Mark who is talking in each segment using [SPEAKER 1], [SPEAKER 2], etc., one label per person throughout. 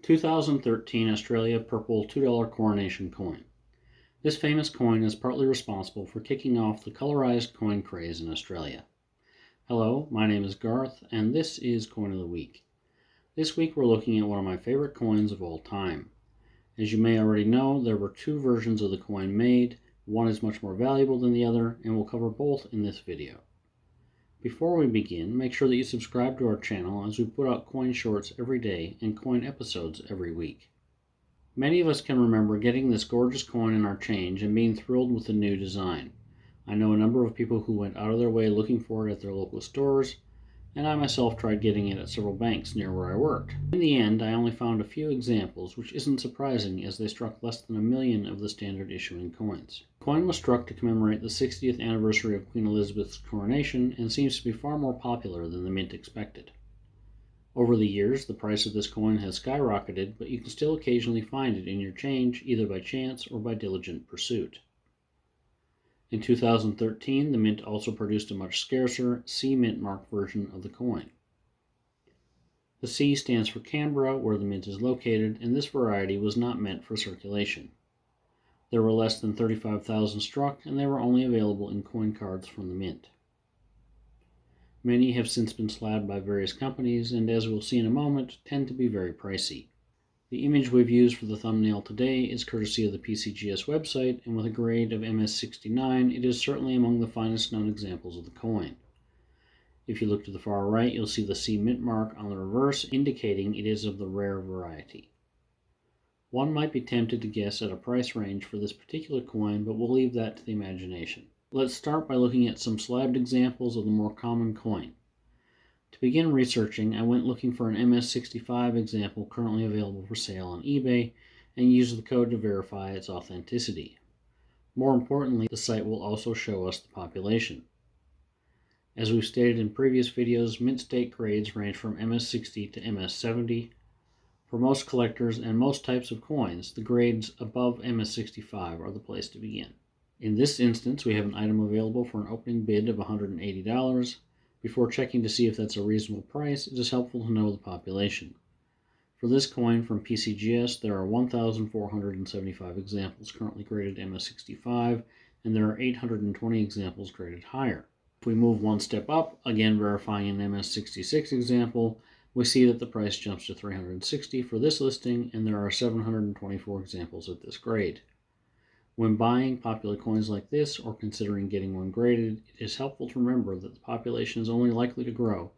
[SPEAKER 1] 2013 Australia Purple $2 Coronation coin. This famous coin is partly responsible for kicking off the colorized coin craze in Australia. Hello, my name is Garth, and this is Coin of the Week. This week we're looking at one of my favorite coins of all time. As you may already know, there were two versions of the coin made. One is much more valuable than the other, and we'll cover both in this video. Before we begin, make sure that you subscribe to our channel as we put out coin shorts every day and coin episodes every week. Many of us can remember getting this gorgeous coin in our change and being thrilled with the new design. I know a number of people who went out of their way looking for it at their local stores, and I myself tried getting it at several banks near where I worked. In the end, I only found a few examples, which isn't surprising as they struck less than 1 million of the standard issuing coins. The coin was struck to commemorate the 60th anniversary of Queen Elizabeth's coronation and seems to be far more popular than the mint expected. Over the years, the price of this coin has skyrocketed, but you can still occasionally find it in your change either by chance or by diligent pursuit. In 2013, the mint also produced a much scarcer C mint mark version of the coin. The C stands for Canberra, where the mint is located, and this variety was not meant for circulation. There were less than 35,000 struck, and they were only available in coin cards from the mint. Many have since been slabbed by various companies, and as we'll see in a moment, tend to be very pricey. The image we've used for the thumbnail today is courtesy of the PCGS website, and with a grade of MS69, it is certainly among the finest known examples of the coin. If you look to the far right, you'll see the C mint mark on the reverse, indicating it is of the rare variety. One might be tempted to guess at a price range for this particular coin, but we'll leave that to the imagination. Let's start by looking at some slabbed examples of the more common coin. To begin researching, I went looking for an MS65 example currently available for sale on eBay and used the code to verify its authenticity. More importantly, the site will also show us the population. As we've stated in previous videos, mint state grades range from MS60 to MS70. For most collectors and most types of coins, the grades above MS65 are the place to begin. In this instance, we have an item available for an opening bid of $180. Before checking to see if that's a reasonable price, it is helpful to know the population. For this coin from PCGS, there are 1,475 examples currently graded MS65, and there are 820 examples graded higher. If we move one step up, again verifying an MS66 example, we see that the price jumps to $360 for this listing, and there are 724 examples at this grade. When buying popular coins like this, or considering getting one graded, it is helpful to remember that the population is only likely to grow,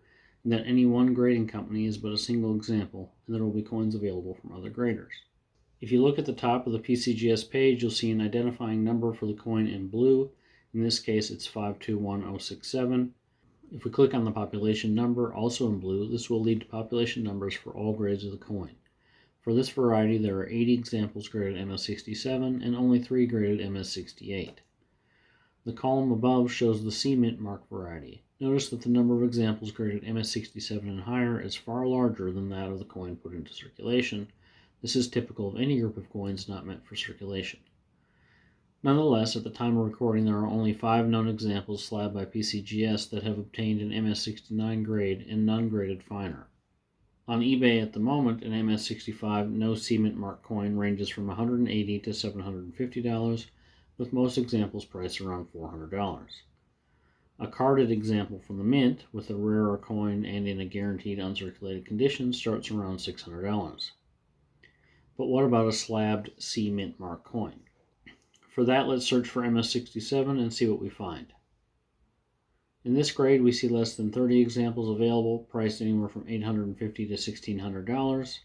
[SPEAKER 1] and that any one grading company is but a single example, and there will be coins available from other graders. If you look at the top of the PCGS page, you'll see an identifying number for the coin in blue. In this case, it's 521067. If we click on the population number, also in blue, this will lead to population numbers for all grades of the coin. For this variety, there are 80 examples graded MS67 and only 3 graded MS68. The column above shows the C mint mark variety. Notice that the number of examples graded MS67 and higher is far larger than that of the coin put into circulation. This is typical of any group of coins not meant for circulation. Nonetheless, at the time of recording, there are only 5 known examples slabbed by PCGS that have obtained an MS69 grade and none graded finer. On eBay at the moment, an MS65 no C mint mark coin ranges from $180 to $750, with most examples priced around $400. A carded example from the mint, with a rarer coin and in a guaranteed uncirculated condition, starts around $600. But what about a slabbed C mint mark coin? For that, let's search for MS67 and see what we find. In this grade, we see less than 30 examples available, priced anywhere from $850 to $1,600.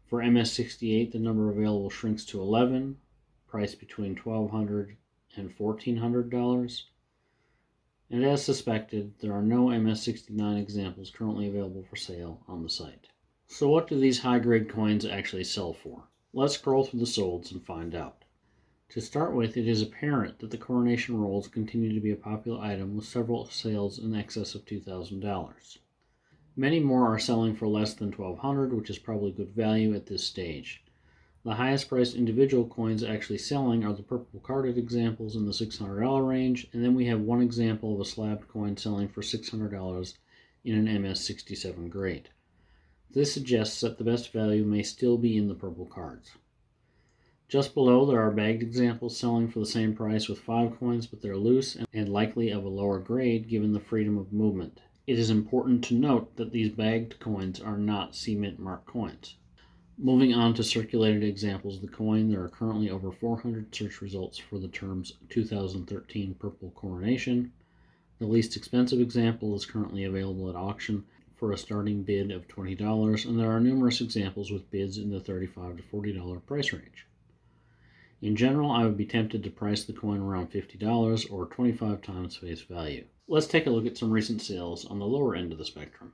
[SPEAKER 1] For MS68, the number available shrinks to 11, priced between $1,200 and $1,400. And as suspected, there are no MS69 examples currently available for sale on the site. So what do these high-grade coins actually sell for? Let's scroll through the solds and find out. To start with, it is apparent that the Coronation rolls continue to be a popular item with several sales in excess of $2,000. Many more are selling for less than $1,200, which is probably good value at this stage. The highest priced individual coins actually selling are the purple carded examples in the $600 range, and then we have one example of a slabbed coin selling for $600 in an MS67 grade. This suggests that the best value may still be in the purple cards. Just below, there are bagged examples selling for the same price with 5 coins, but they're loose and likely of a lower grade given the freedom of movement. It is important to note that these bagged coins are not cement mark coins. Moving on to circulated examples of the coin, there are currently over 400 search results for the terms 2013 Purple Coronation. The least expensive example is currently available at auction for a starting bid of $20, and there are numerous examples with bids in the $35 to $40 price range. In general, I would be tempted to price the coin around $50 or 25 times face value. Let's take a look at some recent sales on the lower end of the spectrum.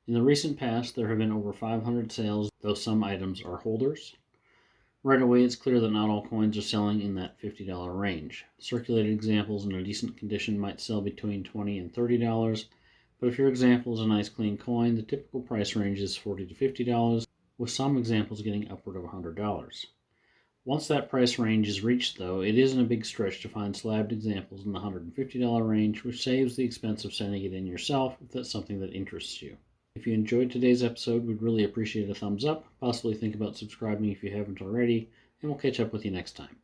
[SPEAKER 1] In the recent past, there have been over 500 sales, though some items are holders. Right away, it's clear that not all coins are selling in that $50 range. Circulated examples in a decent condition might sell between $20 and $30, but if your example is a nice clean coin, the typical price range is $40 to $50, with some examples getting upward of $100. Once that price range is reached, though, it isn't a big stretch to find slabbed examples in the $150 range, which saves the expense of sending it in yourself if that's something that interests you. If you enjoyed today's episode, we'd really appreciate a thumbs up. Possibly think about subscribing if you haven't already, and we'll catch up with you next time.